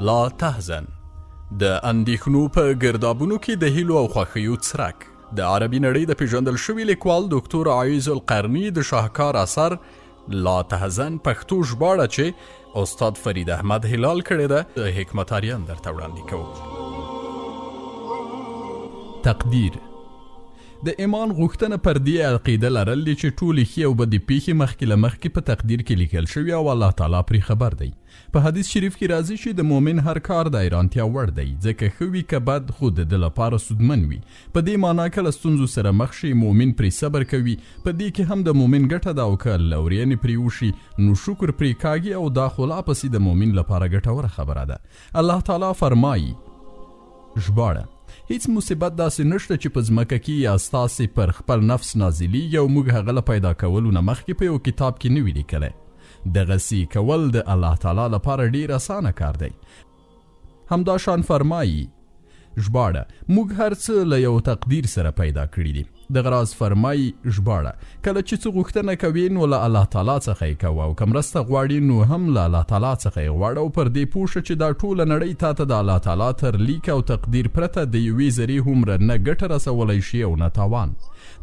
لا تحزن د اندېښنو په ګردابونو کې د هیلو او خوښیو څرک د عربي نړۍ د پیژندل شوي لیکوال ډاکټر عایض القرني د شاهکار اثر لا تحزن پښتو ژباړه چې استاد فرید احمد هلال کړې ده د حکمت اریان درته وړاندې کوو. تقدیر د ایمان غوښتنه پر دې عقیده لرل دي چې ټولې ښې او بدې پیښې مخکې له مخکې په تقدیر کې لیکل شوي او الله تعالی پرې خبر دی. په حدیث شریف کې راځي چې د مؤمن هر کار د حیرانتیا وړ دی، ځکه ښه وي که بد خو د ده لپاره سودمن وي. په دې معنا که له ستونزو سره مخ شي مؤمن پرې صبر کوي، په دې کې هم د مؤمن ګټه ده، او که لورینې پرې وشي نو شکر پرې کاږي، او دا خو لا پسې د مؤمن لپاره ګټوره خبره ده. الله تعالی فرمایي ژباړه: هیڅ مصیبت داسې نشته چې په ځمکه کې یا ستاسې پر خپل نفس نازلیږي او موږ هغه له پیدا کولو نه مخکې په یو کتاب کې نه وي لیکلی. دغسې کول د الله تعالی لپاره ډیر اسانه کار دی. همدا شان فرمایي ژباړه: موږ هر څه له یو تقدیر سره پیدا کړي دي. دغه راز فرمایي ژباړه: کله چې څه غوښتنه کوي نو له الله تعالی څخه یې کوه، او که مرسته غواړي نو هم له الله تعالی څخه یې غواړه، او پر دې پوه شه چې دا ټوله نړۍ تا ته د الله تعالی تر لیک او تقدیر پرته د یوې ذرې هومره نه ګټه رسولی شي او نه تاوان.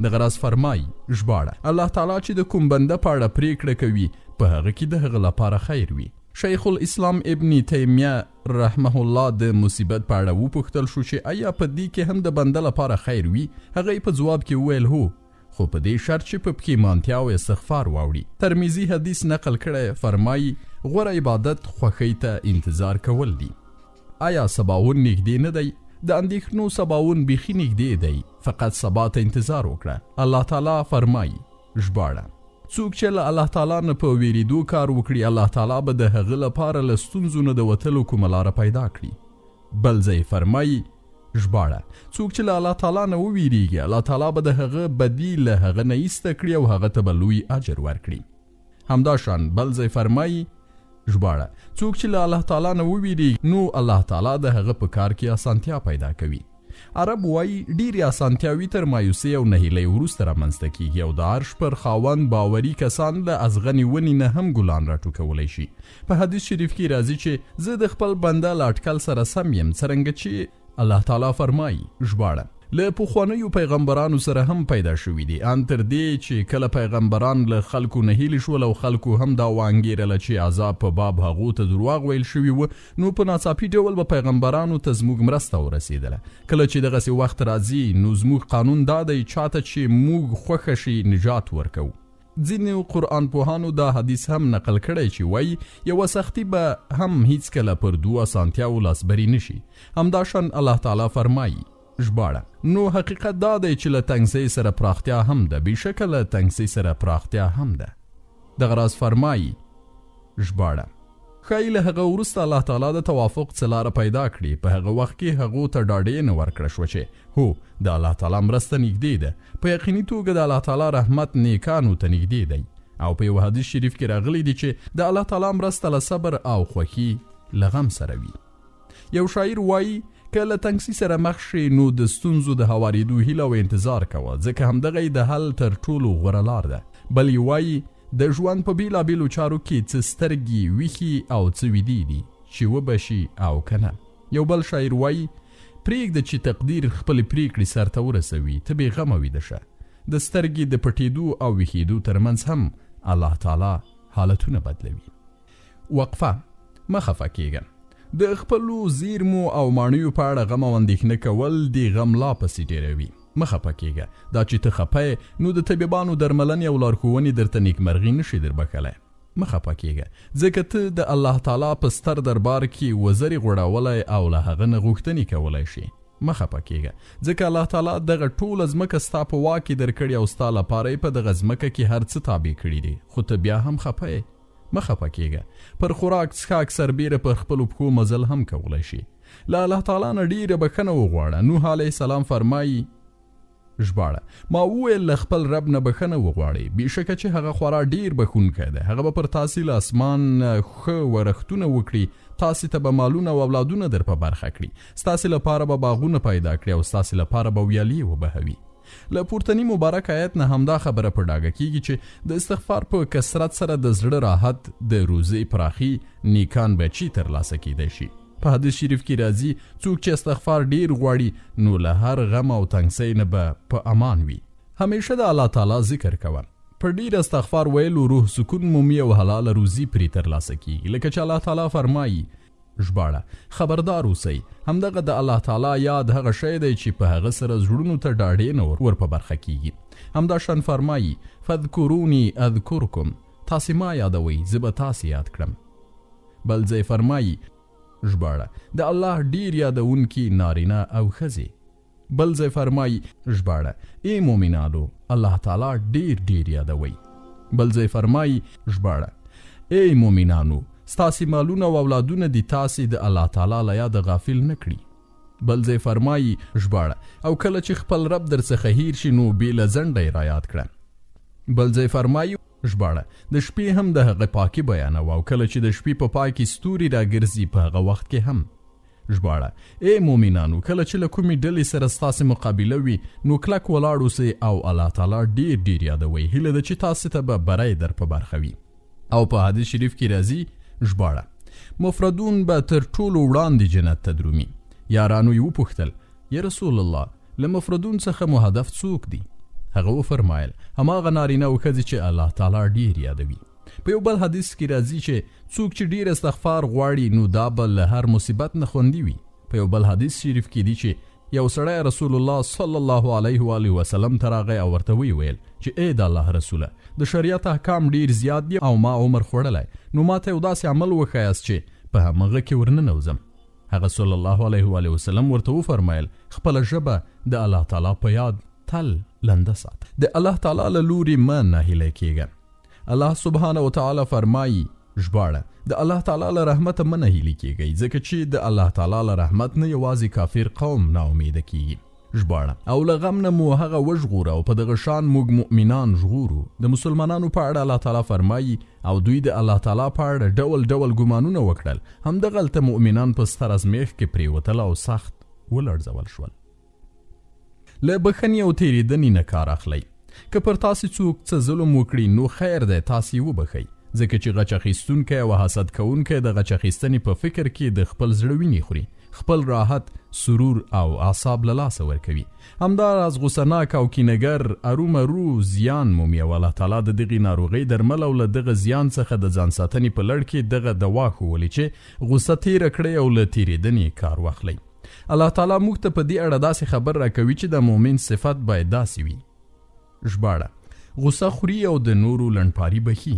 دغه راز فرمایي ژباړه: الله تعالی چې د کوم بنده په اړه پریکړه کوي په هغه کې د هغه لپاره خیر وي. شیخ الاسلام ابن تیمیه رحمه الله د مصیبت په اړه وپوښتل شو چې آیا په دې کې هم د بنده لپاره خیر وي؟ هغه په جواب کې وویل هو، خو په دې شرط چې په پښیمانتیا او استغفار واوړي. ترمذي حدیث نقل کړی، فرمایي غوره عبادت خوښۍ ته انتظار کول دي. آیا سباون نږدې نه دی؟ د اندېښنو سباون بیخي نږدې دی، فقط سبا ته انتظار وکړه. الله تعالی فرمایي ژباړه: څوک چې له الله تعالی نه په ویریدو کار وکړي الله تعالی به د هغه لپاره له ستونزو نه د وتلو کومه لاره پیدا کړي. بل ځای فرمایي ژباړه: څوک چې له الله تعالی نه وویریږي الله تعالی به د هغه بدي له هغه نه ایسته کړي او هغه ته به لوی اجر ورکړي. همدا شان بل ځای فرمایي ژباړه: څوک چې له الله تعالی نه وویریږي نو الله تعالی د هغه په کار کې اسانتیا پیدا کوي. عرب وایي ډیرې اسانتیاوي تر مایوسۍ او نهیلۍ وروسته رامنځته کیږي، او د عرش پر خاوند باوري کسان له ازغنې ونې نه هم ګلان راټوکولی شي. په حدیث شریف کې راځي چې زه د خپل بنده له اټکل سره سم یم، څرنګه چې الله تعالی فرمایي ژباړه: له پخوانیو پیغمبرانو سره هم پیدا شوي دي، ان تر دې چې کله پیغمبران له خلکو نه هیلې شول او خلکو هم دا وانګیرله چې عذاب په باب هغو ته دروغ ویل شوي و، نو په ناڅاپي ډول به پیغمبرانو ته زموږ مرسته ورسېدله. کله چې دغسې وخت راځي نو زموږ قانون دا دی چاته چې موږ خوښه شي نجات ورکوو. ځینې قرآن پوهانو دا حدیث هم نقل کړی چې وایي یوه سختي به هم هیڅکله پر دوو اسانتیاو لاسبري نشي. همدا شان الله تعالی فرمایي ژباړه: نو حقیقت دا دی چې له تنګسۍ سره پراختیا هم ده، بېشکه له تنګسۍ سره پراختیا هم ده. دغه راز فرمایي ژباړه: ښایي له هغه وروسته الله تعالی د توافق څه لاره پیدا کړي. په هغه وخت کې هغو ته ډاډینه ورکړه شوه چې هو د الله تعالی مرسته نږدې ده. په یقیني توګه د الله تعالی رحمت نیکانو ته نږدې دی. او په یو حدیث شریف کې راغلی دی چې د الله تعالی مرسته له صبر او خوښي له غم سره وي. یو شاعر وایي که له تنګسي سره مخ شي نو د ستونزو د هوارېدو هیله او انتظار کوه، ځکه همدغه د حل تر ټولو غوره لار ده. بل یې وایي د ژوند په بېلابېلو چارو کې څه سترګې ویښې او څه ویدې دي چې وبه شي او که نه. یو بل شاعر وایي پرېږده چې تقدیر خپلې پرېکړې سرته ورسوي، ته بې غمه ویده شه. د سترګې د پټېدو او ویښېدو ترمنځ هم الله تعالی حالتونه بدلوي. وقفه: مه خفه کېږه. د خپلو زیرمو او ماڼیو په اړه غم او اندېښنه کول د غم لا پسې ډېروي. مه خفه کېږه. دا چې ته خفه یې نو د طبیبانو درملنې او لارښوونې درته نیکمرغي نشي در بښلی. مه خفه کېږه ځکه ته د الله تعالی په ستر دربار کې وزرې غوړولی او له هغه نه غوښتنې کولی شي. مه خفه کېږه ځکه الله تعالی دغه ټوله ځمکه ستا په واک کې درکړې او ستا لپاره یې په دغه ځمکه کې هر څه تابع کړي دي، خو ته بیا هم خفه یې. مه خفه کېږه. پر خوراک څښاک سربیره پر خپلو پښو مزل هم کولی شي. له الله تعالی نه ډېره بښنه وغواړه. نوح علیه السلام فرمایي ژباړه: ما وویل له خپل رب نه بښنه وغواړئ، بېشکه چې هغه خورا ډېر بښونکی دی. هغه به پر تاسې له اسمان ښه ورښتونه وکړي، تاسې ته به مالونه او اولادونه در په برخه کړي، ستاسې لپاره به باغونه پیدا کړي او ستاسې لپاره به ویالې وبهوي. له پورتني مبارک آیت نه همدا خبره په ډاګه کیږي چې د استغفار په کثرت سره د زړه راحت، د روزي پراخي، نیکان بچي ترلاسه کیدای شي. په حدیث شریف کې راځي څوک چې استغفار ډیر غواړي نو له هر غم او تنګسۍ نه به په امان وي. همیشه د الله تعالی ذکر کوه. په ډیر استغفار ویلو روح سکون مومي او حلال روزي پرې ترلاسه کیږي. لکه چې الله تعالی فرمایي ژباړه خبردار اوسئ همدغه د الله تعالی یاد هغه شی دی چې په هغه سره زړونو ته ډاډې نه ور په برخه کیږي. همدا شان فرمایي فذکرونی اذکرکم تاسې ما یادوئ زه به تاسې یاد کړم. بل ځای فرمایي ژباړه د الله ډیر یادونکي نارینه او ښځې. بل ځای فرمایي ژباړه ای مؤمنانو الله تعالی ډیر ډیر یادوئ. بل ځای فرمایي ژباړه ای مؤمنانو ستاسې مالونه او اولادونه دي تاسې د الله تعالی له یاده غافل نه کړي. بل ځای فرمایي ژباړه او کله چې خپل رب در څخه هیر شي نو بې له ځنډه یې رایاد کړه. بل ځای فرمایي ژباړه د شپې هم د هغه پاکي بیانوه او کله چې د شپې په پای کې ستوري راګرځي په هغه وخت کې هم. ژباړه ای مؤمنانو کله چې له کومې ډلې سره ستاسې مقابله وي نو کلک ولاړ اوسئ او الله تعالی ډیر ډیر یادوئ. هیله ده چې تاسې ته به بری در په برخه وي. او په حدیث شریف کې راځي ژباړه مفردون به تر ټولو وړاندې جنت ته درومي. یارانو یې وپوښتل یا رسول الله له مفردون څخه مو هدف څوک دی؟ هغه وفرمایل هماغه نارینه او ښځې چې الله تعالی ډیر یادوي. په یو بل حدیث کې راځي چې څوک چې ډیر استغفار غواړي نو دا به له هر مصیبت نه خوندي وي. په یو بل حدیث شریف کې دی چې یو سړی رسول الله صلی الله علیه و آله وسلم ته راغی او ورته ویل چې ای د الله رسوله د شریعت احکام ډیر زیات دي او ما عمر خوړلی نو ما ته یو داسې عمل وښایاست چې په همغه کې ورننوځم. هغه صلی الله علیه و آله وسلم ورته وفرمایل خپله ژبه د الله تعالی په یاد تل لنده سات. د الله تعالی له لوري مه ناهیلی کیږه. الله سبحانه وتعالی فرمایي ژباړه د الله تعالی له رحمته مه ناهیلي کیږئ ځکه چې د الله تعالی له رحمت نه یوازې کافر قوم ناامیده کیږي. ژباړه او له غم نه مو هغه وژغوره او په دغه شان موږ مؤمنان ژغورو. د مسلمانانو په اړه الله تعالی فرمایي او دوی د الله تعالی په اړه ډول ډول ګمانونه وکړل همدغلته مؤمنان په ستر ازمیښت کې پرېوتل او سخت ولړزول شول. له بخښنې او تېرېدنې نه کار اخلئ. که پر تاسې څوک څه ظلم وکړي نو خیر دی تاسې وبخئ ځکه چې غچ اخیستونکی او حسد کوونکی د غچ اخیستنې په فکر کې د خپل زړه وینې خوري خپل راحت سرور او اعصاب له لاسه ورکوي. همداراز غوسهناک او کینهګر ارومرو زیان مومي او الله تعالی د دغې ناروغۍ درمل او له دغه زیان څخه د ځان ساتنې په لړ کې دغه دوا ښوولې چې غوسه تېره کړئ او له تېرېدنې کار واخلئ. الله تعالی موږ ته په دې اړه داسې خبر راکوي چې د مؤمن صفت باید داسې وي. ژباړه غوسه خوري او د نورو لنډپاري بخي.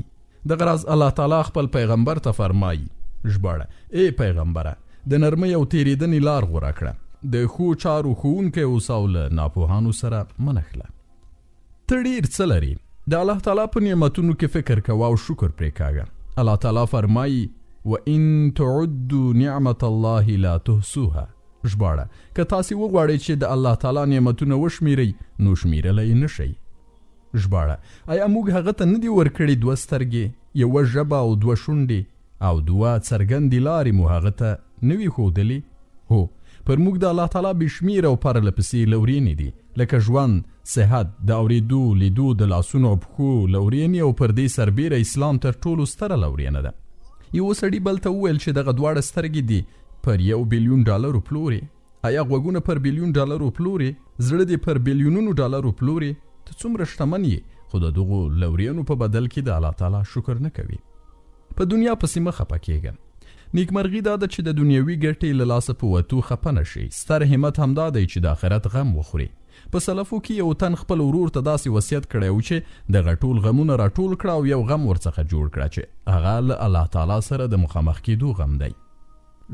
دغه راز الله تعالی خپل پیغمبر ته فرمایي ژباړه ای پیغمبره د نرمۍ او تېرېدنې لار غوره کړه د ښو چارو ښوونکی اوسه او له ناپوهانو سره مه نښله. ته ډېر څه لرې د الله تعالی په نعمتونو کې فکر کوه او شکر پرې کاږه. الله تعالی فرمایي وان تعدوا نعمت الله لا تحصوها. ژباړه که تاسې وغواړئ چې د الله تعالی نعمتونه وشمیرئ نو شمیرلی نه شئ. ژباړه آیا موږ هغه ته نه دي ورکړي دوه سترګې یوه ژبه او دوه شونډې او دوه څرګندې لارې مو هغه ته نه وي ښودلې؟ هو پر موږ د الله تعالی بې شمېره او پرله پسې لورینې دي لکه ژوند صحت د اورېدو لیدو د لاسونو او پښو لورینې او پر دې سربیره اسلام تر ټولو ستره لورینه ده. یوه سړي بل ته وویل چې دغه دواړه سترګې دي پر $1 بلیون پلوري. آیا غوږونه پر $1 بلیون پلوري؟ زړه دې پر $بلیونونو پلوري؟ ته څومره شتمن یې خو د دغو لورینو په بدل کې د الله تعالی شکر نه کوي. په دنیا پسې مه خفه کیږه. نیکمرغي دا ده چې د دنیوي ګټې له لاسه په وتو خفه نه شي. ستر همت همدا دی چې د آخرت غم وخوري. په سلفو کې یو تن خپل ورور ته داسې وصیت کړی و چې دغه ټول غمونه راټول کړه او یو غم ورڅخه جوړ کړه چې هغه له الله تعالی سره د مخامخ کېدو غم دی.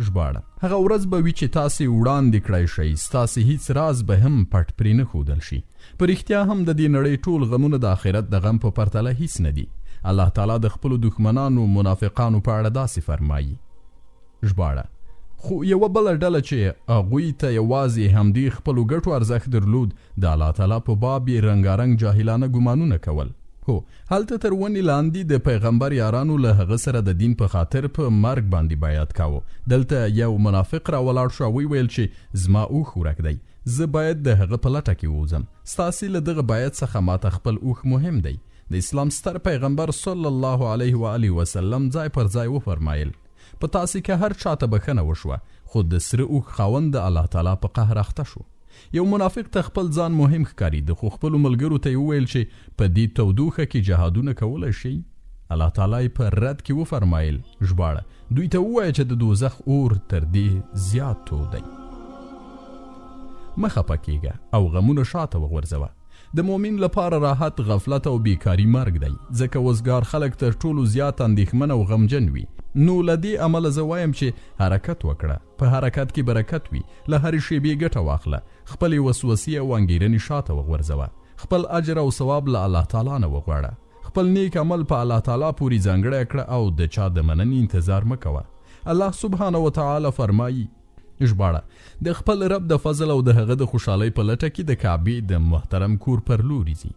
ژباړه هغه ورځ به وي چې تاسې وړاندې کړی شئ ستاسې هیڅ راز به هم پټ پرې نه ښودل شي. په رښتیا هم د دې نړۍ ټول غمونه د آخرت د غم په پرتله هیڅ نه دي. الله تعالی د خپلو دښمنانو منافقانو په اړه داسې فرمایي. ژباړه خو یوه بله ډله چې هغوی ته یوازې همدې خپلو ګټو ارزښت درلود د الله تعالی په باب یې رنګارنګ جاهلانه ګمانونه کول. هو هلته تر ونې لاندې د پیغمبر یارانو له هغه سره د دین په خاطر په مرګ باندې بیعت کاوه. دلته یو منافق را ولاړ شو او ویل چې زما اوښ ورک دی زه باید د هغه په لټه کې ووځم. ستاسې له دغه بیعت څخه ماته خپل اوښ مهم دی. د اسلام ستر پیغمبر صلی الله علیه و آله وسلم ځای پر ځای وفرمایل په تاسې که هر چاته بخښنه وشوه خو د سره اوښ خاوند د الله تعالی په قهر اخته شو. یو منافق ته خپل ځان مهم ښکارېده خو خپلو ملګرو ته یې وویل چې په دې تودوخه کې جهادونه کولی شئ. الله تعالی یې په رد کې وفرمایل ژباړه دوی ته ووایه چې د دوزخ اور تر دې زیات تود دی. مه خفه کېږه او غمونه شاته وغورځوه. د مؤمن لپاره راحت غفلت او بیکاري مرګ دی ځکه وزګار خلک تر ټولو زیات اندېښمن او غمجن وي. نو له دې امله زه وایم چې حرکت وکړه. په حرکت کې برکت وي. له هرې شیبې ګټه واخله. خپلې وسوسې او انګېرنې شاته وغورځوه. خپل اجر او ثواب له الله تعالی نه وغواړه. خپل نیک عمل په الله تعالی پورې ځانګړی کړه او د چا د مننې انتظار مه کوه. الله سبحانه وتعالی فرمایي ژباړه د خپل رب د فضل او د هغه د خوشحالۍ په لټه کې د کعبې د محترم کور پر لوري ځي.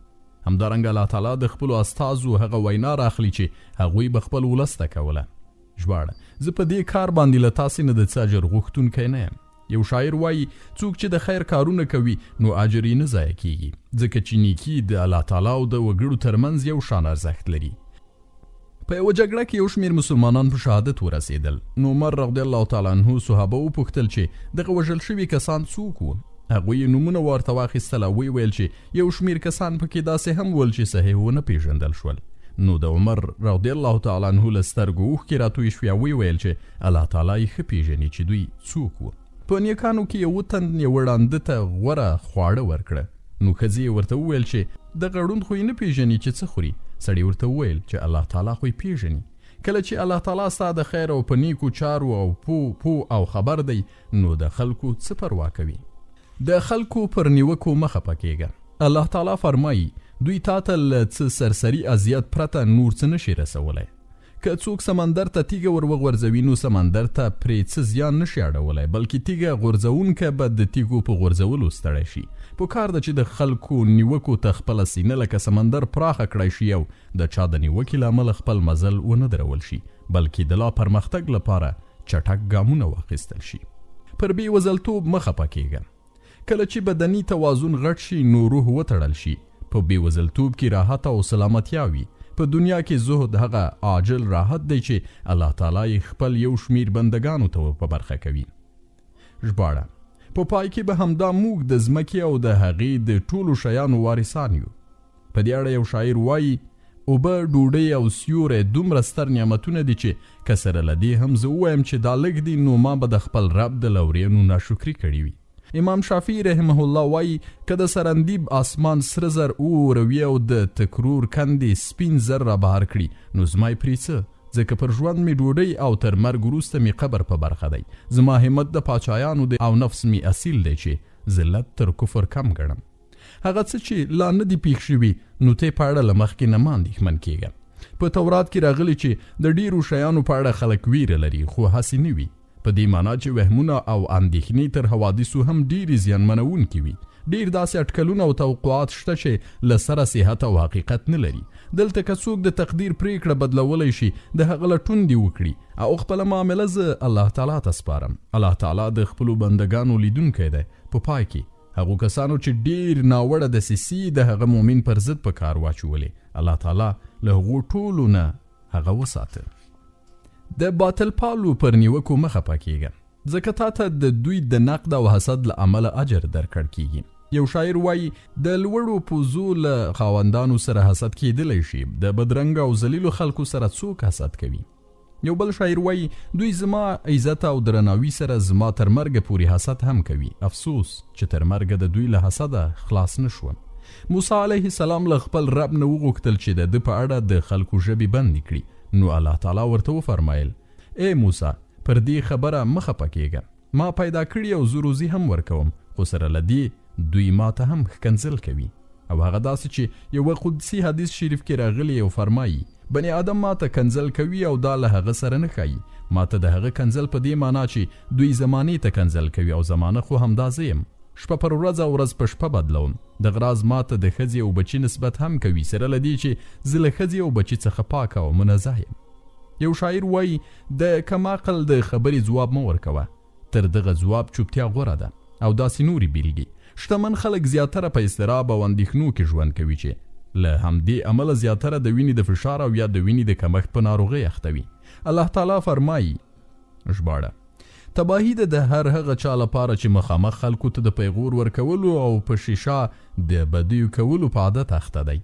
همدارنګه الله تعالی د خپلو استازو هغه وینا راخلي چې هغوی به خپل ولس ته کوله. ژباړه زه په دې کار باندې له تاسې نه د څه اجر غوښتونکی نه یم. یو شاعر وایي څوک چې د خیر کارونه کوي نو اجر یې نه ضایع کیږي ځکه چې نیکي د الله تعالی او د وګړو ترمنځ یو شان ارزښت لري. په یوه جګړه کې یو شمېر مسلمانان په شهادت ورسېدل. نو عمر رضی الله تعالی عنه صحابه وپوښتل چې دغه وژل شوي کسان څوک وو. هغوی یې نومونه ورته واخیستل او ویل چې یو شمېر کسان پکې داسې هم ول چې صحیح ونه پیژندل شول. نو د عمر رضی الله تعالی عنه له سترګو اوښکې راتوی شوې او ویل چې الله تعالی یې ښه پیژني چې دوی څوک وو. په نیکانو کې یو تن یوه ړانده ته غوره خواړه ورکړه. نو ښځې یې ورته وویل چې دغه ړوند خو یې نه پیژني چې څه خوري. سړي ورته وویل چې الله تعالی خو یې پیژني. کله چې الله تعالی ستا د خیر او په نیکو چارو او پو او خبر دی نو د خلکو څه پروا کوي. د خلکو پر نیوکو مه خفه کېږه. الله تعالی فرمایي دوی تا ته له څه سرسري اذیت پرته نور څه نشي رسولی. که څوک سمندر ته تیږه ور وغورځوي نو سمندر ته پرې څه زیان نشي اړولی بلکې تیږه غورځوونکی به د تیږو په غورځولو ستړی شي. په کار ده چې د خلکو نیوکو ته خپله سینه لکه سمندر پراخه کړی شي او د چا د نیوکې له امله خپل مزل ونه درول شي بلکې د لا پرمختګ لپاره چټک ګامونه واخیستل شي. پر بې وزلتوب مه خفه کېږه. کله چې بدني توازن غټ شي نو روح وتړل شي. په بې وزلتوب کې راحت او سلامتیا وي. په دنیا کې زهد هغه عاجل راحت دی چې الله تعالی خپل یو شمیر بندگانو ته په برخه کوي. ژباړه په پای کې به همدا موږ د ځمکې او د هغې د ټولو شیانو وارثان یو. په دې اړه یو شاعر وایي اوبه ډوډۍ او سیوری دومره ستر نعمتونه دي چې که سره له دې هم زه ووایم چې دا لږ دي نو ما به د خپل رب د لورینو ناشکري کړې وي. امام شافعي رحمه الله وایي که د سرندیب اسمان سره زر اوروي او د تکرور کندې سپین زر را بهر کړي نو زما یې پرې څه ځکه پر ژوند مې ډوډۍ او تر مرګ وروسته مې قبر په برخه دی. زما همت د پاچایانو دی او نفس مې اصیل دی چې ذلت تر کفر کم ګڼم. هغه څه چې لا نه دي پیښ شوي نو ته په اړه له مخکې نه مه اندېښمن کېږه. په تورات کې راغلي چې د ډیرو شیانو په اړه خلک ویره لري خو هسې نه وي. په دې معنا چې وهمونه او اندېښنې تر حوادثو هم ډېرې زیانمنونکي وي. ډېر داسې اټکلونه او توقعات شته چې له سره صحت او حقیقت نه لري. دلته که څوک د تقدیر پریکړه بدلولی شي د هغه لټون دې وکړي او خپله معامله زه الله تعالی ته سپارم. الله تعالی د خپلو بندګانو لیدونکی دی. په پای کې هغو کسانو چې ډېر ناوړه دسیسې د هغه مؤمن پر ضد په کار واچولې الله تعالی له هغو ټولو نه هغه وساته. د باطل پالو پر نیوکو مه خفه کېږه ځکه تا ته د دوی د نقد او حسد له امله اجر درکړ کېږي. یو شاعر وایي د لوړو پوزو له خاوندانو سره حسد کېدلی شي د بدرنګه او ذلیلو خلکو سره څوک حسد کوي. یو بل شاعر وایي دوی زما عزت او درناوي سره زما تر مرګه پورې حسد هم کوي. افسوس چې تر مرګه د دوی له حسده خلاص نه شوم. موسی علیه السلام له خپل رب نه وغوښتل چې د ده په اړه د خلکو ژبې بندې کړي. نو الله تعالی ورته وفرمایل ای موسی پر دې خبره مه خفه کېږه. ما پیدا کړي او زه روزي هم ورکوم خو سره له دې دوی ما ته هم ښکنځل کوي. او هغه داسې چې یوه قدسي حدیث شریف کې راغلی او فرمایي بني آدم ما ته کنځل کوي او دا له هغه سره نه ښایي. ما ته د هغه کنځل په دې معنا چې دوی زمانې ته کنځل کوي او زمانه خو همدا زه یم. شپه پر ورځ او ورځ په شپه بدلوم. دغه راز ما ته د ښځې او بچي نسبت هم کوي سره له دې چې زه له ښځې او بچي څخه پاکه او منزه یم. یو شاعر وایي د کم عقل د خبرې ځواب مه ورکوه. تر دغه ځواب چوپتیا غوره ده. او داسې نورې بیلګې. شتمن خلک زیاتره په اضطراب او اندېښنو کې ژوند کوي چې له همدې امله زیاتره د وینې د فشار او یا د وینې د کمښت په ناروغۍ اخته وي. الله تعالی فرمایي ژباړه: تباهي ده د هر هغه چا لپاره چې مخامخ خلکو ته د پیغور ورکولو او په شیشه د بدیو کولو په عادت اخته دی.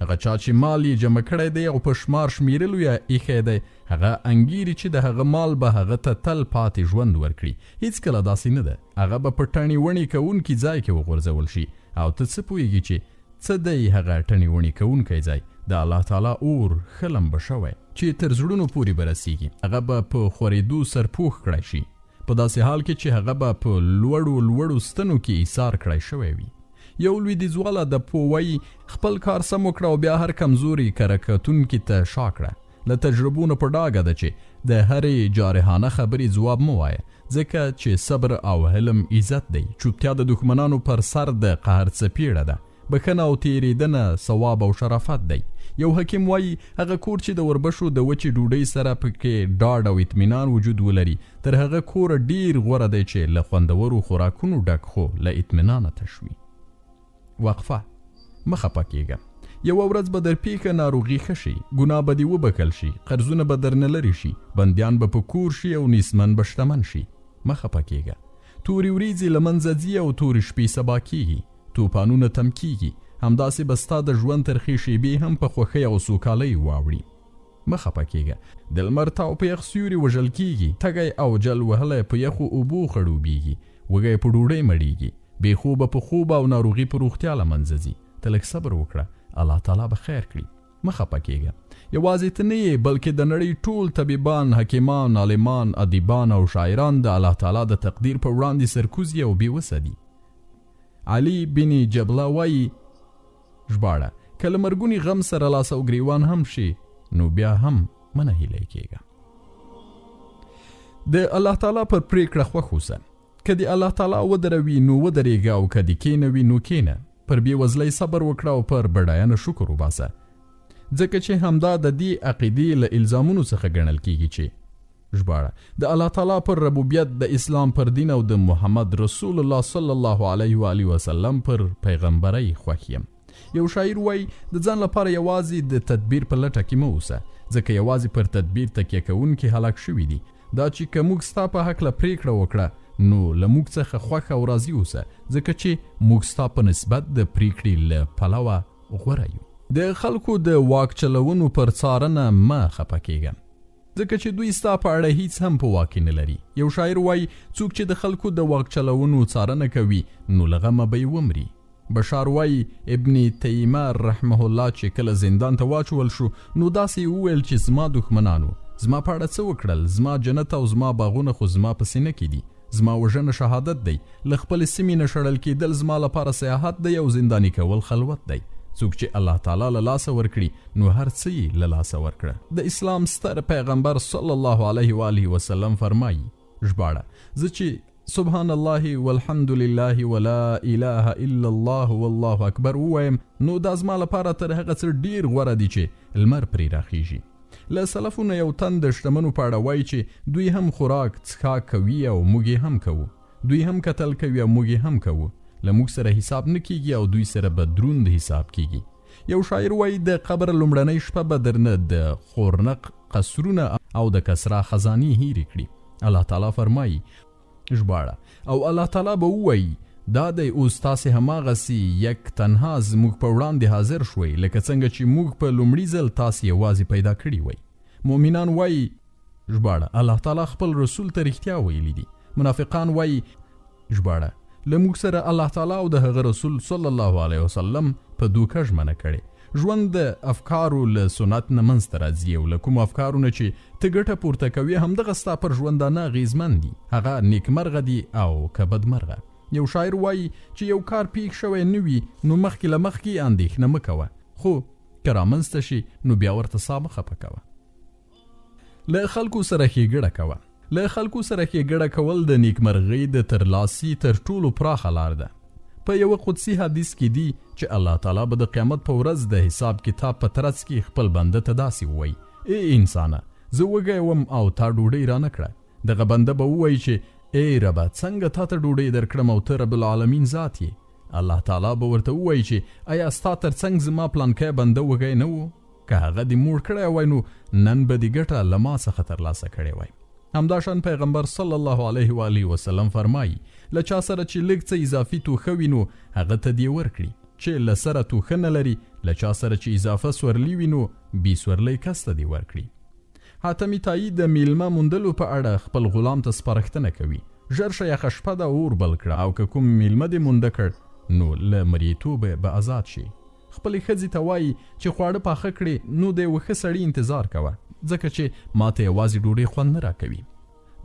هغه چا چې مال یې جمع کړی دی او په شمار شمیرلو یې ایښی دی، هغه انګیري چې د هغه مال به هغه ته تل پاتې ژوند ورکړي. هیڅکله داسې نه ده. هغه به په ټڼې وڼې کوونکي ځای کې وغورځول شي. او ته څه پوهیږي چې څه دی هغه ټڼې وڼې کوونکی ځای؟ د الله تعالی اور ښه لمبه شوی چې تر زړونو پورې به رسیږي. هغه به په خورېدو سرپوښ کړی شي، په داسې حال کې چې هغه به په لوړو ستنو کې ایثار کړی شوی وي. یو لویدیځواله د پوهوي خپل کار سم وکړه او بیا هر کمزوري کره کتونکي ته شا کړه. له تجربو نه په ډاګه ده چې د هرې جارحانه خبرې ځواب مه وایه، ځکه چې صبر او حلم عزت دی. چوپتیا د دښمنانو پر سر د قهر څپېړه ده. بخښنه او تېرېدنه ثواب او شرافت دی. یو حکیم وایي هغه کور چې د وربشو د وچې ډوډۍ سره پکې ډاډ او اطمینان وجود ولري، تر هغه کور ډیر غوره دی چې له خوندورو خوراکونو ډک خو له اطمینانه تش وي. وقفه: مه خفه کېږه. یوه ورځ به در پیښه ناروغي ښه شي، ګناه به دې وبښل شي، قرضونه به درنه لرې شي، بندیان به په کور شي او نیستمن به شتمن شي. مه خفه کېږه. تورې وریځې له منځه ځي او تورې شپې سبا کېږي. توپانونه تم کېږي. همداسې به ستا د ژوند ترخې شېبې هم په خوښۍ او سوکالۍ واوړي. مه خفه کېږه. د لمر تاو په یخ سیوري وژل کېږي. تږی او جل وهلی په یخو اوبو خړوبېږي. وږی په ډوډۍ مړېږي. بې خوبه په خوب او ناروغي په روغتیا له منځه ځي. ته لږ صبر وکړه، الله تعالی به خیر کړي. مه خفه کېږه. یوازې ته نه یې، بلکې د نړۍ ټول طبیبان، حکیمان، عالمان، ادیبان او شاعران د الله تعالی د تقدیر په وړاندې سرکوزي او بېوسه دي. علي بن جبله وایي ژباړه: که له مرګوني غم سره لاس او ګریوان هم شي، نو بیا هم مه نهیلی کېږه. د الله تعالی پر پرېکړه خوښ اوسه. که د الله تعالی ودروي نو ودرېږه، او که د کېنوي نو کېنه. پر بېوزلۍ صبر وکړه او پر بډایانه شکر وباسه، ځکه چې همدا د دې عقیدې له الزامونو څخه ګڼل کېږي چې ژباړه: د الله تعالی پر ربوبیت، د اسلام پر دین او د محمد رسول الله صلی الله علیه و آله وسلم پر پیغمبرۍ خوښ یم. یو شاعر وایي د ځان لپاره یوازې د تدبیر په لټه کې مه اوسه، ځکه یوازې پر تدبیر تکیه کوونکي هلاک شوي دي. دا چې که موږ ستا په هکله پرېکړه وکړه، نو له موږ څخه خوښ او راضي اوسه، ځکه چې موږ ستا په نسبت د پرېکړې له پلوه غوره یو. د خلکو د واک چلونو پر څارنه مه خفه کېږه، ځکه چې دوی ستا په اړه هیڅ هم په واک نه لري. یو شاعر وایي څوک چې د خلکو د واک چلونو څارنه کوي، نو له غمه به یې ومري. بشار وایي ابن تیمیه رحمه الله چې کله زندان ته واچول شو، نو داسې وویل چې زما دښمنانو زما په اړه څه وکړل؟ زما جنت او زما باغونه خو زما په سینه کې دي. زما وژنه شهادت دی. له خپلې سیمې نه شړل کېدل زما لپاره سیاحت دی او زنداني کول خلوت دی. څوک چې الله تعالی له لاسه ورکړي، نو هر څه یې له لاسه ورکړه. د اسلام ستر پیغمبر صلی الله علیه و آله وسلم فرمایي ژباړه: زه چې سبحان الله والحمد لله ولا اله الا الله والله اکبر ووایم، نو دا زما لپاره تر هغه څه ډیر غوره دي چې لمر پرې راخیږي. له سلفونو یو تن د شتمنو په اړه وایي چې دوی هم خوراک څښاک کوي او موږ یې هم کوو. دوی هم کتل کوي او موږ یې هم کوو. له موږ سره حساب نه کیږي او دوی سره به دروند حساب کیږي. یو شاعر وایي د قبر لومړنۍ شپه به درنه د خورنق قصرونه او د کسرا خزانې هیرې کړي. الله تعالی فرمایي ژباړه: او الله تعالی به ووایي دا دی اوس تاسې هماغسې یک تنها زموږ په وړاندې حاضر شوئ، لکه څنګه چې موږ په لومړي ځل تاسې یوازې پیدا کړي وئ. مؤمنان وایي ژباړه: الله تعالی خپل رسول ته رښتیا ویلي دي. منافقان وایي ژباړه: له موږ سره الله تعالی او د هغه رسول صلی الله علیه وسلم په دوکه ژمنه کړې. ژوند د افکارو له سنت نه منځته راځي، او له کوم افکارو نه چې ته ګټه پورته کوي همدغه ستا پر ژوندانه اغېزمن دي. هغه نیکمرغه دي او که بدمرغه. یو شاعر وایي چې یو کار پیښ شوی نه وي، نو مخکې له مخکې اندېښنه مه کوه، خو که رامنځته شي نو بیا ورته سا مه خفه کوه. له خلکو سره ښېګړه کوه. له خلکو سره ښېګړه کول د نیکمرغۍ د ترلاسي تر ټولو پراخه لار ده. په یوه قدسي حدیث کې دي چې الله تعالی به د قیامت په ورځ د حساب کتاب په ترڅ کې خپل بنده ته داسې ووایي: ای انسانه، زه وږی وم او تا ډوډۍ رانه کړه. دغه بنده به ووایي چې ای ربه، څنګه تا ته ډوډۍ درکړم او ته رب العالمین ذات یې؟ الله تعالی به ورته ووایي چې آیا ستا تر څنګ زما پلانکی بنده وږی نه و؟ که هغه دې موړ کړی وای، نو نن به دې ګټه له ما څخه ترلاسه کړې وای. همداشان پیغمبر صلی الله علیه و آله وسلم فرمایي له چا سره چې لږ څه اضافي توښه وي نو هغه ته دې ورکړي، چې له سره توښه نه لري له چا سره چې اضافه سورلي وي نو بې سورلی کس ته دې ورکړي. حاتم طایی د میلمه موندلو په اړه خپل غلام ته سپارښتنه کوي، ژر شه یخه شپه ده اور بل کړه او که کوم میلمه دې مونده کړ نو له مریتوبه به آزاد شي. خپلې ښځې ته وایي چې خواړه پاخه کړي نو د یوه ښه سړي انتظار کوه، ځکه چې ماته یوازې ډوډۍ خوند نه راکوي.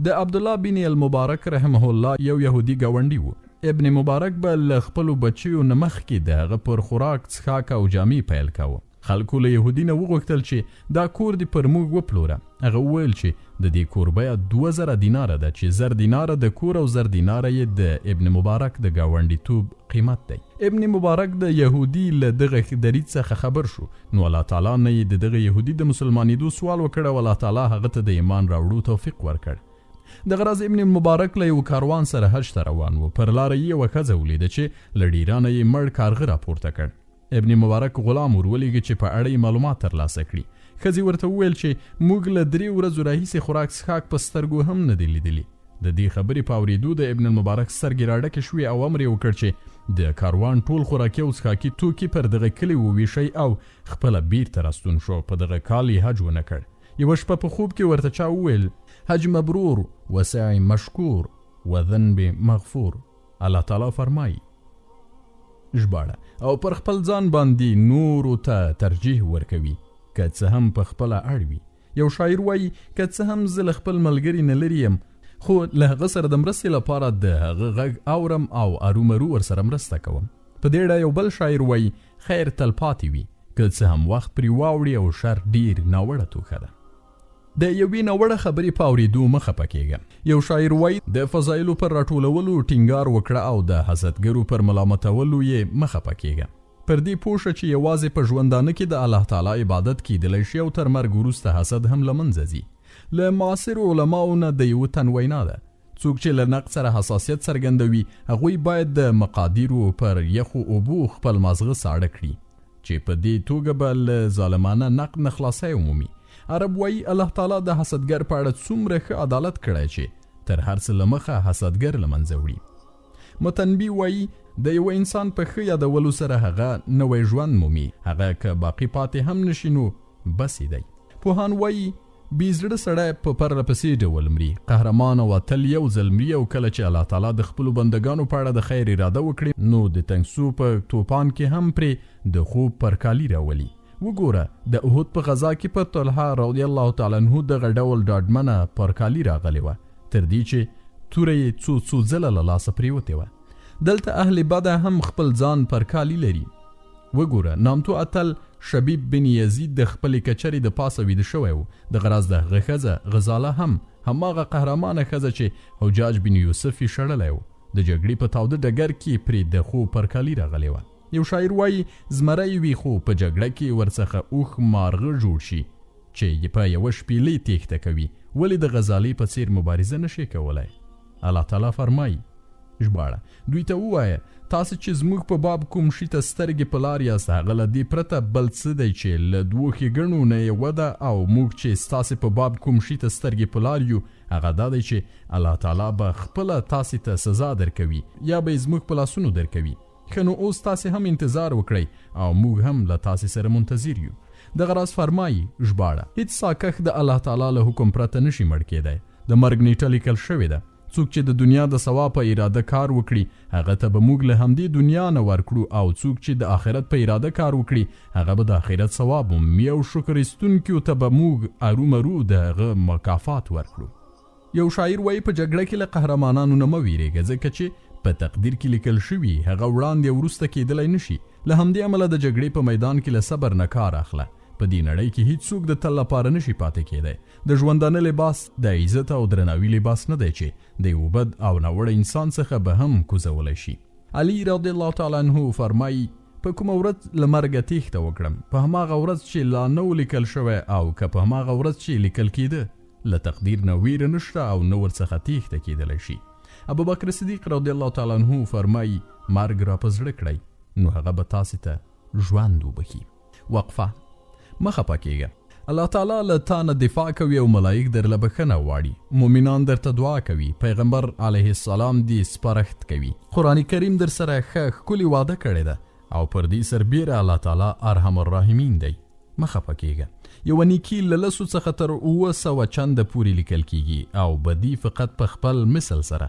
د عبدالله بن المبارک رحمه الله یو یهودي ګاونډي و. ابن مبارک به له خپلو بچیو نه مخکې د هغه پر خوراک څښاک او جامې پیل کاوه. خلکو له یهودي نه وغوښتل چې دا کور دې پر موږ وپلوره. هغه وویل چې د دې کور بیه 2000 دیناره ده، چې 1000 دیناره د کور او 1000 دیناره یې د ابن مبارک د ګاونډیتوب قیمت دی. ابن مبارک د یهودي له دغه دریځ څخه خبر شو، نو الله تعالی نه یې د دغه یهودي د مسلمانېدو سوال وکړ او الله تعالی هغه ته د ایمان راوړو توفیق ورکړ. د غرض ابن مبارک له یو کاروان سره حج ته روان و. پر لاره یې یوه ښځه ولیده چې له ډیرانه یې مړ کارغه راپورته کړ. ابن مبارک غلام ورولېږه چې په اړه یې معلومات ترلاسه کړي. ښځې ورته وویل چې موږ له 3 ورځو راهیسې خوراک څښاک په سترګو هم نه دی لیدلی. د دې خبرې په اورېدو د ابن مبارک سترګې راډکې شوې او امر یې وکړ چې د کاروان ټول خوراکي او څښاکي توکي پر دغه کلي وویشئ او خپله بیرته راستون شو. په دغه کال یې حج ونه کړ. یوه شپه په خوب کې ورته چا وویل حج مبرور و سعی مشکور و ذنب مغفور. الله تعالی فرمایي ژباړه او پر خپل ځان باندې نورو ته ترجیح ورکوي که څه هم په خپله اړ وي. یو شاعر وایي که څه هم زه له خپل ملګري نه لرې یم خو له هغه سره د مرستې لپاره د هغه غږ اورم او ارومرو ورسره مرسته کوم. په دې اړه یو بل شاعر وایي خیر تل پاتې وي که څه هم وخت پرې واوړي او شر ډیر ناوړه توښه ده. د یوې ناوړه خبرې په اورېدو مه خفه کېږه. یو شاعر وایي د فضایلو پر راټولولو ټینګار وکړه او د حسدګرو پر ملامتولو یې مه خفه کېږه. پر دې پوه شه چې یوازې په ژوندانه کې د الله تعالی عبادت کیدلی شي او تر مرګ وروسته حسد هم له منځه ځي. له معاصرو علماو نه د یوه تن وینا ده څوک چې له نقد سره حساسیت څرګندوي هغوی باید د مقادیرو پر یخو اوبو خپل مازغه ساړه کړي چې په دې توګه به له ظالمانه نقد نه خلاصی ومومي. عرب وایي الله تعالی د حسدګر په اړه څومره ښه عدالت کړی چې تر هر څه له مخه حسدګر له منځه وړي. متنبي وایي د یو انسان په ښه یادولو سره هغه نوی ژوند مومي، هغه که باقی پاتې هم نشي نو بس دی. پوهان وایي بېزړه سړی په پرله پسې ډول مري، قهرمان او اتل یو ځل مري او کله چې الله تعالی د خپلو بندګانو په اړه د خیر اراده وکړي نو د تنګسو په توپان کې هم پرې د خوب پرکالي راولي. وګوره د احد په غزا کې په طلحه رضی الله تعالی عنه دغه ډول ډاډمنه پرکالي راغلی وه تر دې چې توره یې څو ځله له لاسه پرېوتې وه. دلته اهل بده هم خپل ځان پرکالي لري. وګوره نامتو اتل شبیب بن یزید د خپلې کچرې د پاسه ویده شوی و. د غرض د هغه ښځه غزاله هم هماغه قهرمانه ښځه چې حجاج بن یوسف یې شړلی و د جګړې په تاوده ډګر کې پرې د خوب پرکالي راغلی وه. یو شاعر وایي زمری وي خو په جګړه کې ورڅخه اوښ مارغه جوړ شي چې په یوه شپیلۍ تېښته کوي ولې د غزالې په څېر مبارزه نشي کولی. الله تعالی فرمایي ژباړه دوی ته ووایه تاسو چې زموږ په باب کوم شي ته سترګې په لار یاست هغه له دې پرته بل څه دی چې له دوو ښېګڼو نه یوه ده او موږ چې ستاسې په باب کوم شي ته سترګې په لار یو هغه دا دی چې الله تعالی به خپله تاسې ته سزا درکوي یا به یې زموږ په لاسونو درکوي. ښه نو اوس تاسې هم انتظار وکړئ او موږ هم له تاسې سره منتظر یو. دغه راز فرمایي ژباړه هیڅ ساکښ د الله تعالی له حکم پرته نشي مړ کېدی. د مرګ نیټه لیکل شوې ده. څوک چې د دنیا د ثواب په اراده کار وکړي هغه ته به موږ له همدې دنیا نه ورکړو او څوک چې د آخرت په اراده کار وکړي هغه به د آخرت ثواب ومومي او شکر ایستونکیو ته به موږ ارومرو د هغه مکافات ورکړو. یو شاعر وایي په جګړه کې له قهرمانانو نه مه ویرېږه ځکه چې په تقدیر کې لیکل شوي هغه وړاندې وروسته کېدلی نشي. له همدې امله د جګړې په میدان کې له صبر نه کار اخله. په دې نړۍ کې هیڅ څوک د تل لپاره نشي پاتې کېدی. د ژوندانه لباس د عزت او درناوي لباس نه دی چې د یو بد او ناوړه انسان څخه به هم کوزولی شي. علي رضی الله تعالی عنه فرمایي په کومه ورځ له مرګه تېښته وکړم په هماغه ورځ چې لا نه و لیکل شوی او که په هماغه ورځ چې لیکل کېده له تقدیر نه ویره نشته او نه ورڅخه تېښته کېدلی شي. ابوبکر صدیق رضی الله تعالی عنه فرمایي مرګ را په زړه کړئ نو هغه به تاسې ته ژوند وبخي. وقفه مه خفه کېږه. الله تعالی له تا نه دفاع کوي او ملائک درله بخښنه غواړي، مؤمنان درته دعا کوي، پیغمبر علیه السلام دې سپارښت کوي، قرآن کریم در سره ښه ښکلې وعده کړې ده او پر دې سربیره الله تعالی ارحم الراحمین دی. مه خفه کیږه، یوه نیکي له 10 څخه تر 900 چنده پورې لیکل کیږي او بدی فقط په خپل مثل سره.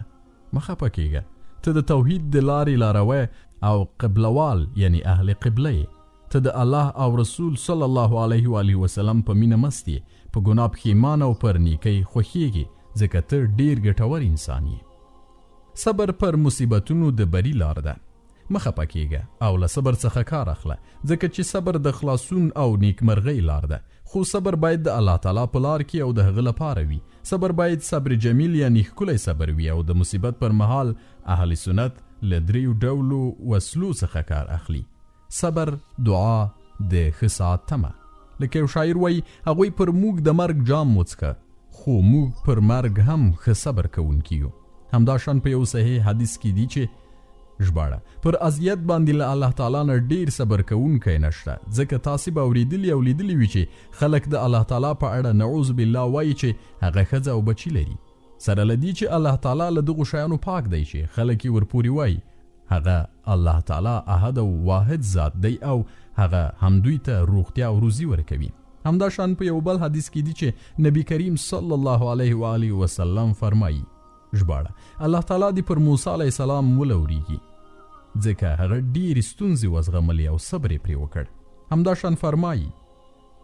مه خفه کیږه، ته د توحید د لارې لاروی او قبلوال یعنی اهل قبله، ته د الله او رسول صلی الله علیه و آله وسلم په مینه مست یې، په ګناه پښیمان او پر نیکۍ خوښیږي ځکه ته ډیر ګټور انسان یې. صبر پر مصیبتونو د بری لار ده. مه خفه کیږه او له صبر څخه کار اخله ځکه چې صبر د خلاصون او نیکمرغۍ لار ده، خو صبر باید د الله تعالی په لار کې او د هغه لپاره وي. صبر باید صبر جمیل یعنی ښکلی صبر وي او د مصیبت پر مهال اهل سنت له 3 ډولو وسلو څخه کار اخلي: صبر، دعا، د ښه ساعت تمه. لکه یو شاعر وایي، هغوی پر موږ د مرګ جام وڅښه خو موږ پر مرګ هم ښه صبر کوونکي یو. همدا شان په یو صحیح حدیث کې دی چې ژباړه پر اذیت باندې له الله تعالی نه ډیر صبر کوونکی نشته، ځکه تاسې به اورېدلي او لیدلي وي چې خلک د الله تعالی په اړه نعوذ بالله وایي چې هغه ښځه او بچي لري، سره له دې چې الله تعالی له دغو شیانو پاک دی چې خلک یې ورپورې وایي هغه الله تعالی احد او واحد ذات دی او هغه همدوی ته روغتیا او روزي ورکوي. همدا شان په یو بل حدیث کې دی چې نبی کریم صلی الله علیه و آله وسلم فرمایي ژباړه الله تعالی دې پر موسی علیه السلام ولوريږي ځکه هغه ډېرې ستونزې وزغملې او صبر یې پرې وکړ. همدا شان فرمایي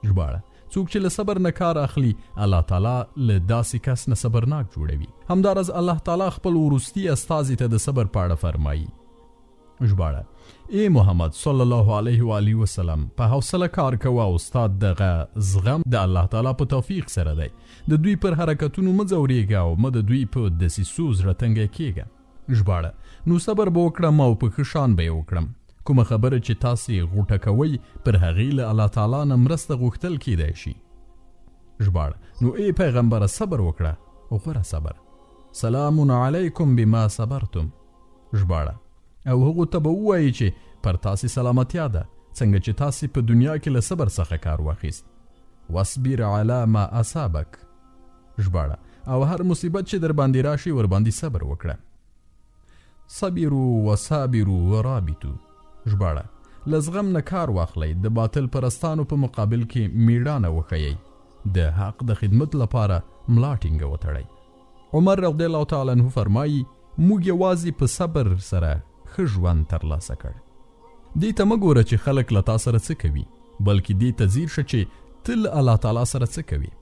ژباړه څوک چې له صبر نه کار اخلي الله تعالی له داسې کس نه صبرناک جوړوي. همداراز الله تعالی خپل وروستي استازي ته د صبر په اړه فرمایي ژباړه ای محمد صلی الله علیه و آله وسلم په حوصله کار کوه او ستا دغه زغم د الله تعالی په توفیق سره دی. د دوی پر حرکتونو مه ځورېږه او مه د دوی په دسیسو زړه تنګی کیږه. ژباړه نو صبر به وکړم او په ښه شان به یې وکړم. کومه خبره چې تاسې غوټه کوئ پر هغې له الله تعالی نه مرسته غوښتل کیدی شي. ژباړه نو ای پیغمبره صبر وکړه، غوره صبر. سلام علیکم بما صبرتم. ژباړه او هغو ته به ووایي چې پر تاسې سلامتیا ده څنګه چې تاسې په دنیا کې له صبر څخه کار واخیست. واصبر علی ما اصابک. ژباړه او هر مصیبت چې در باندې راشي ور باندې صبر وکړه. صبروا وصابروا ورابطوا. ژباړه له زغم نه کار واخلئ، د باطل پرستانو په مقابل کې میړانه وښیئ، د حق د خدمت لپاره ملا ټینګه وتړئ. عمر رضی الله تعالی عنه فرمایي موږ یوازې په صبر سره ښه ژوند ترلاسه کړ. دې ته مه ګوره چې خلک له تا سره څه کوي، بلکې دې ته ځیر شه چې ته له الله تعالی سره څه کوي.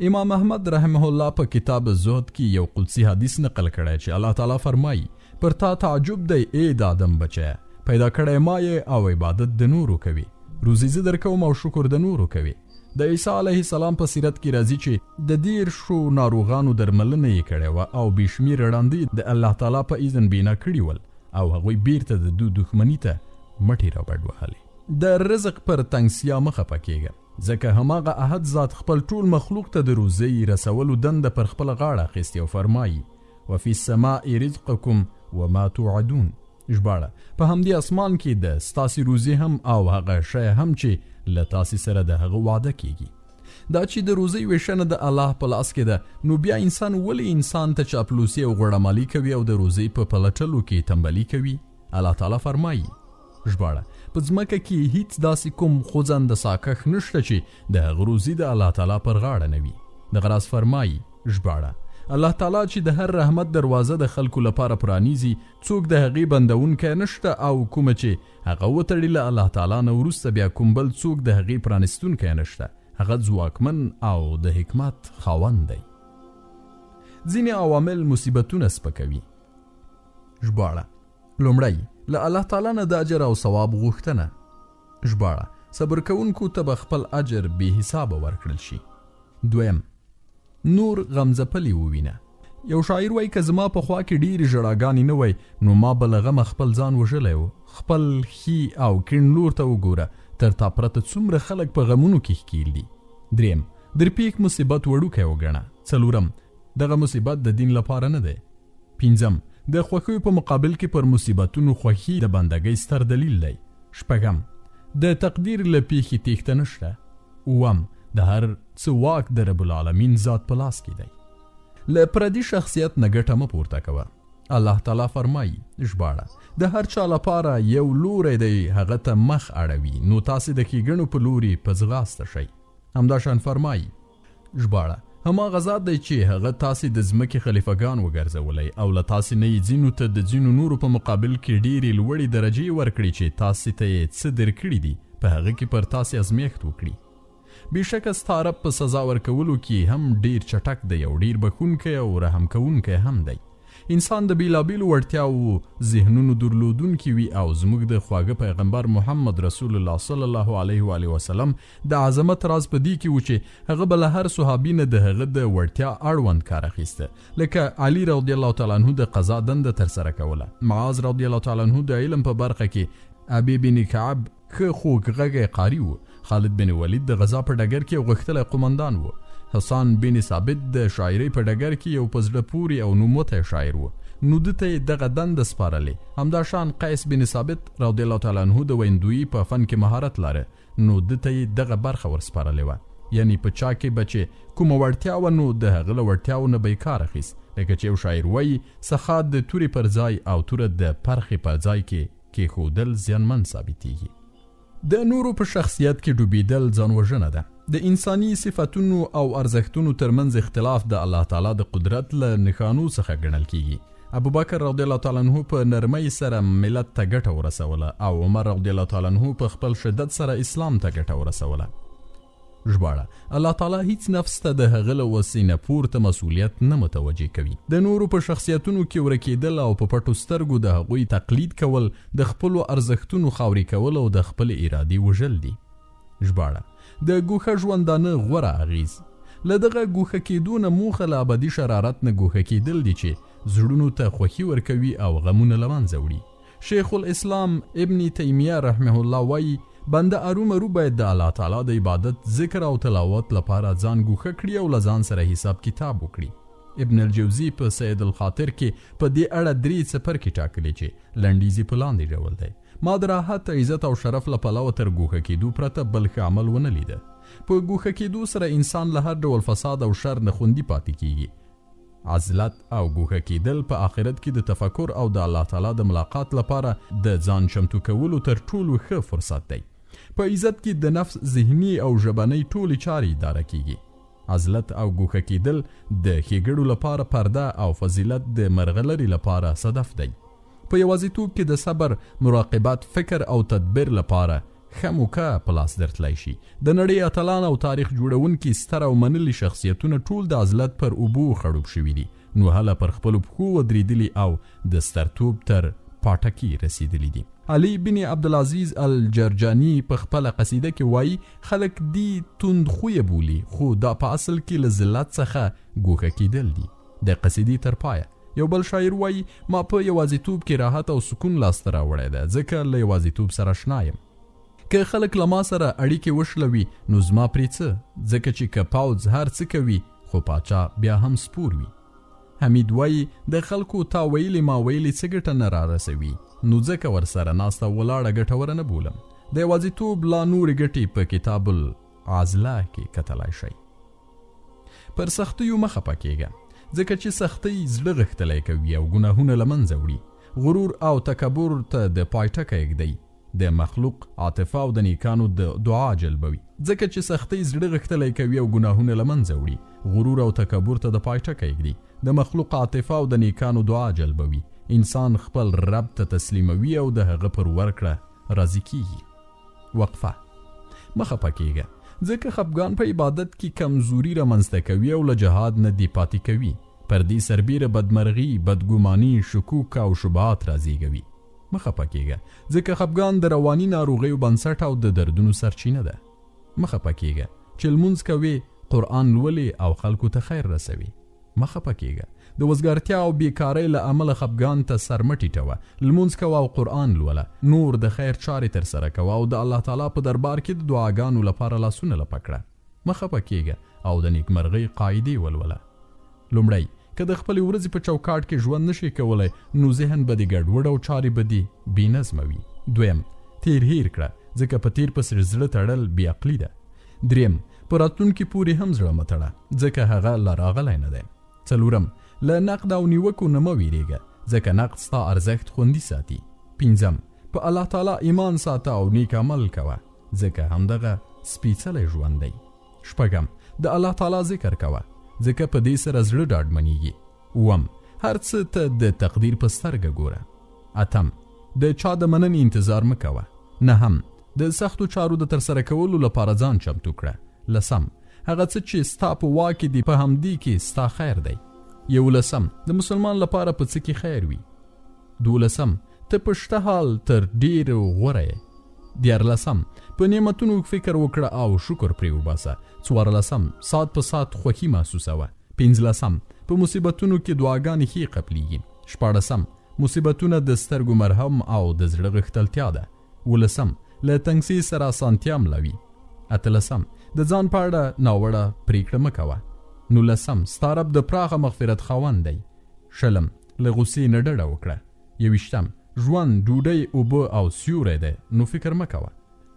امام احمد رحمه الله په کتاب زهد کې یو قدسی حدیث نقل کړی چې الله تعالی فرمایي پر تا تعجب دی ای د آدم بچیه، پیدا کړی ما یې او عبادت د نورو کوي، روزي زه درکوم او شکر د نورو کوي. د عیسی علیه السلام په سیرت کې راځي چې د 10 ناروغانو درملنه یې کړې وه او بې شمېره ړانده د الله تعالی په اذن بینا کړي ول او هغوی بیرته د دوی دښمني ته مټې راوړ وهلې. د رزق پر تنګسیا مه خفه کیږه ځکه هماغه احد ذات خپل ټول مخلوق ته د روزۍ رسولو دنده پر خپله غاړه اخیستې او فرمایي وفي السماء رزقکم وما توعدون. ژباړه په همدې اسمان کې د ستاسې روزي هم او هغه شی هم چې له تاسې سره د هغه وعده کیږي. دا چې د روزۍ ویشنه د الله په لاس کې ده نو بیا انسان ولې انسان ته چاپلوسي او غوړمالي کوي او د روزۍ په پلټلو کې تنبلي کوي؟ الله تعالی فرمایي ژباړه په ځمکه کې هیڅ داسې کوم خوځنده ساکښ نشته چې د هغه روزي د الله تعالی پر غاړه نه وي. دغه راز فرمایي ژباړه الله تعالی چې د هر رحمت دروازه د خلکو لپاره پرانیزي څوک د هغې بندونکی نشته او کومه چې هغه وتړي له الله تعالی نه وروسته بیا کوم بل څوک د هغې پرانیستونکی نشته. هغه ځواکمن او د حکمت خاوند دی. ځینې عوامل مصیبتونه سپکوي. ژباړه لومړی له الله تعالی نه د اجر او ثواب غوښتنه. ژباړه صبر کوونکو ته به خپل اجر بې حسابه ورکړل شي. دویم نور غمزپلی ووینه. یو شاعر وایي که زما په خوا کې ډېرې ژړاګانې نه وای نو ما به له غمه خپل ځان وژلی و. خپل ښي او کیڼ لور ته وګوره، تر تا پرته څومره خلک په غمونو کې ښکیل دي. دریم درپیښ مصیبت وړوکی وګڼه. څلورم دغه مصیبت د دین لپاره نه دی. پنځم د خوښیو په مقابل کې پر مصیبتونو خوښي د بندګۍ ستر دلیل دی. شپږم د تقدیر له پیښې تېښته نشته. اووم د هر څه واک د رب العالمین ذات په لاس کې دی. له پردي شخصیت نه ګټه مه پورته کوه. الله تعالی فرمایي ژباړه د هر چا لپاره یو لوری دی هغه ته مخ اړوي نو تاسې د ښېګڼو په لوري په ځغاسته شئ. همداشان فرمایي ژباړه هماغه ذات دی چې هغه تاسې د ځمکې خلیفګان وګرځولی او له تاسې نه یې ځینو ته د ځینو نورو په مقابل کې ډېرې لوړې درجې ورکړي چې تاسې ته یې څه درکړي دي په هغه کې پر تاسې ازمیښت وکړي. بېشکه ستا رب په سزا ورکولو کې هم ډېر چټک دی او ډېر بښونکی او رحم کوونکی هم دی. انسان د بیلابیلو وړتیاو ذهنونو درلودونکي وي او زموږ د خواږه پیغمبر محمد رسول الله صلی الله علیه و آله وسلم د عظمت راز په دې کې و چې هغه به له هر صحابي نه د هغه د وړتیا اړوند کار اخیسته. لکه علي رضی الله تعالی عنه د قضا دنده ترسره کوله، معاذ رضی الله تعالی عنه د علم په برخه کې، ابي بن کعب ښه خوږغږی قاري و، خالد بن ولید د غزا په ډګر کې غښتلی قمندان و، حسان بن ثابت د شاعرۍ په ډګر کې یو په زړه پورې او نوموتی شاعر و، نو ده ته یې دغه دنده سپارلې. همداشان قیس بن ثابت رضی الله تعالی عنه د ویندویي په فن کې مهارت لره، نو ده ته یې دغه برخه ورسپارلې وه. یعنی په چا کې به چې کومه وړتیا وه نو د هغه له وړتیاو نه به یې کار اخیست. لکه چې یو شاعر وایي سخا د تورې پر ځای او توره د پرخې په ځای کې کېښودل زیانمن ثابتېږي. د نورو په شخصیت کې ډوبېدل ځانوژنه ده. د انساني صفتونو او ارزښتونو ترمنځ اختلاف د الله تعالی د قدرت له نښانو څخه ګڼل کیږي. ابوبکر رضی الله تعالی عنه په نرمۍ سره ملت ته ګټه ورسوله او عمر رضی الله تعالی عنه په خپل شدت سره اسلام ته ګټه ورسوله. ژباړه الله تعالی هیڅ نفس ته د هغه له وسې نه پورته مسؤلیت نه متوجه کوي. د نورو په شخصیتونو کې ورکېدل او په پټو سترګو د هغوی تقلید کول د خپلو ارزښتونو خاورې کول او د خپل ارادې وژل دي. ژباړه د ګوښه ژوندانه غوره اغیز له دغه ګوښه کېدو نه موخه له ابدي شرارت نه ګوښه کېدل دي چې زړونو ته خوښي ورکوي او غمونه له منځه وړي. شیخ الاسلام ابن تیمیه رحمه الله وایي بنده ارومرو باید د الله تعالی د عبادت، ذکر او تلاوت لپاره ځان ګوښه کړي او له ځان سره حساب کتاب وکړي. ابن الجوزی په سید الخاطر کې په دې اړه 3 څپرکې ټاکلي چې لنډیزې په لاندې ډول دی. ما د راحت، عزت او شرف له پلوه تر ګوښه کېدو پرته بل ښه عمل ونه لیده. په ګوښه کېدو سره انسان له هر ډول فساد او شر نه خوندي پاتې کیږي. عزلت او ګوښه کېدل په آخرت کې د تفکر او د الله تعالی د ملاقات لپاره د ځان چمتو کولو تر ټولو ښه فرصت دی. په عزت کې د نفس ذهني او ژبنۍ ټولې چارې اداره کیږي. عزلت او ګوښه کېدل د ښېګړو لپاره پرده او فضیلت د مرغلرې لپاره صدف دی. په یوازیتوب کې د صبر، مراقبت، فکر او تدبیر لپاره ښه موقع په لاس درتلی شي. د نړۍ اتلان او تاریخ جوړونکي ستر او منلي شخصیتونه ټول د عزلت پر اوبو خړوب شوي دي، نو هله پر خپلو پښو ودرېدلي او د سترتوب تر پاټکي رسیدلی دي. علي بن عبدالعزیز الجرجانی په خپله قصیده کې وایي خلک دی توند خویه بولي، خو دا په اصل کې له ذلت څخه ګوښه کېدل دي. د قصیدې تر پایه یو بل شاعر وایي ما په یوازیتوب کې راحت او سکون لاسته راوړی ده، ځکه له یوازیتوب سره اشنا یم. که خلک له ما سره اړیکې وشلوي نو زما پرې څه، ځکه چې که پوځ هر څه کوي خو پاچا بیا هم سپور وي. حمید وایي د خلکو تا ویلي ما ویلي څه ګټه نه رارسوي، نو ځکه ورسره ناسته ولاړه ګټوره نه بولم. د یوازیتوب لا نورې ګټې په کتاب العزله کې کتلی شئ. پر سختیو مه خفه کېږه، ځکه چې سختۍ زړه غښتلی کوي او ګناهونه له منځه وړي. غرور او تکبر ته د پای ټکی ږدئ. د مخلوق عاطفه او د نیکانو د دعا جلبوي، ځکه چې سختۍ زړه غښتلی کوي او ګناهونه له منځه وړي. غرور او تکبر ته د پای ټکی ږدي. د مخلوق عاطفه او د نیکانو دعا جلبوي. انسان خپل رب ته تسلیموي او د هغه پر ورکړه راضي کیږي. وقفه مه خفه کېږه، ځکه خفګان په عبادت کې کمزوري رامنځته کوي او له جهاد نه دی پاتې کوي. پر دې سربیره بدمرغي، بدګماني، شکوک او شبهات رازیږوي. مه خفه کېږه، ځکه خفګان د رواني ناروغیو بنسټ او د دردونو سرچینه ده. مه خفه کېږه چې لمونځ کوې، قرآن لولې او خلکو ته خیر رسوي. مه خفه کېږه د وزګارتیا او بیکارۍ له امله خفګان ته سر مه ټیټوه. لمونځ کوه او قرآن لوله، نور د خیر چارې ترسره کوه او د الله تعالی په دربار کې د دعاګانو لپاره لاسونه لپه کړه. مه خفه کېږه او د نیکمرغۍ قاعدې ولوله. لومړی که د خپلې ورځې په چوکاټ کې ژوند نشي کولی نو ذهن به دې ګډوډ او چارې به دې بېنظمه وي. دویم تیر هیر کړه، ځکه په تیر پسې زړه تړل بې عقلي ده. دریم په راتلونکي پورې هم زړه مه تړه ځکه هغه لا راغلی نه دی. څلورم، له نقد او نیوکو نه مه ویرېږه ځکه نقد ستا ارزښت خوندي ساتي. پنځم، په الله تعالی ایمان ساته او نیک عمل کوه ځکه همدغه سپېڅلی ژوند دی. شپږم، د الله تعالی ذکر کوه ځکه په دې سره زړه ډاډمنېږي. اووم، هر څه ته د تقدیر په سترګه ګوره. اتم، د چا د مننې انتظار مه کوه. نهم، د سختو چارو د ترسره کولو لپاره ځان چمتو کړه. لسم، هغه څه چې ستا په واک کې دي په همدې کې ستا خیر دی. یولسم، د مسلمان لپاره په څه کې خیر وي. دولسم، ته په شته حال تر ډېر غوره یې. دیارلسم، په نعمتونو فکر وکړه او شکر پرې وباسه. څوارلسم، ساعت په ساعت خوښي محسوسوه. پنځلسم، په مصیبتونو کې دعاګانې ښې قبلیږي. شپاړسم، مصیبتونه د سترګو مرهم او د زړه غښتلتیا ده. ولسم، له تنګسي سره اسانتیا ملوي. اتلسم، د ځان په اړه ناوړه پرېکړه مه کوه. نولسم، ستا رب د پراخه مغفرت خاوند دی. شلم، له غصې نه ډډه وکړه. یویشتم، ژوند ډوډۍ، اوبه او سیوری دی نو فکر مه کوه.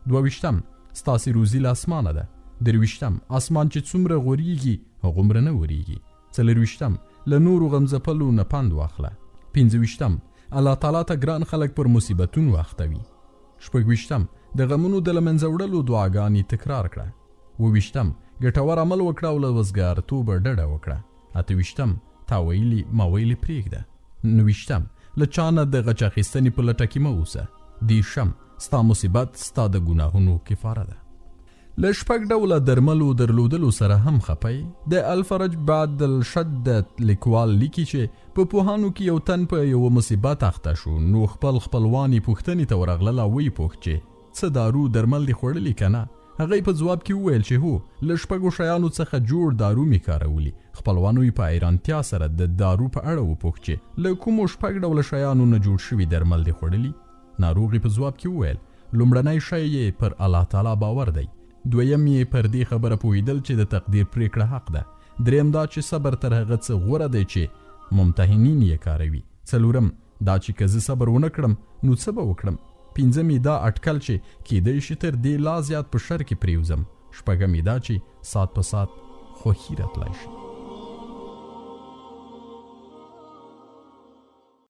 دوهویشتم، ستاسې روزي له اسمانه ده. درویشتم، اسمان چې څومره غوریږي هغومره نه وریږي. څلرویشتم، له نورو غمځپلو نه پند واخله. پنځهویشتم، الله تعالی ته ګران خلک پر مصیبتونو اخته وي. شپږویشتم، د غمونو د له منځه وړلو دعاګانې تکرار کړه. اوویشتم، ګټور عمل وکړه او له وزګارتوبه ډډه وکړه. اتهویشتم، تا ویلي ما ویلي پرېږده. نهویشتم، له چا نه د غچ اخیستنې په لټه کې مه اوسه. دېرشم، ستا مصیبت ستا د ګناهونو کفاره ده. له شپږ ډوله درملو درلودلو سره هم خپی. د الفرج بعد الشدت لیکوال لیکي چې په پوهانو کې یو تن په یو مصیبت اخته شو نو خپل خپلوانې پوښتنې ته ورغلله او ویې پوښت چې څه دارو درمل دې خوړلي که نه؟ هغه په ځواب کې وویل چې هو، له شپږو شیانو څخه جوړ دارو مې کارولي. خپلوانو یې په حیرانتیا سره د دارو په اړه وپوښت چې له کومو شپږ ډوله شیانو نه جوړ شوي درمل دې خوړلي؟ ناروغ په ځواب کې وویل لومړنی شی یې پر الله تعالی باور دی. دویم یې پر دې خبره پوهېدل چې د تقدیر پرېکړه حق ده. دریم دا چې صبر تر هغه څه غوره دی چې ممتحنین یې کاروي. څلورم دا چې که زه صبر ونه کړم نو څه به وکړم. پنځم یې دا اټکل چې کیدای شي تر دې لا زیات په شر کې پرېوځم. شپږم یې دا چې ساعت په ساعت خوښي راتلی شي.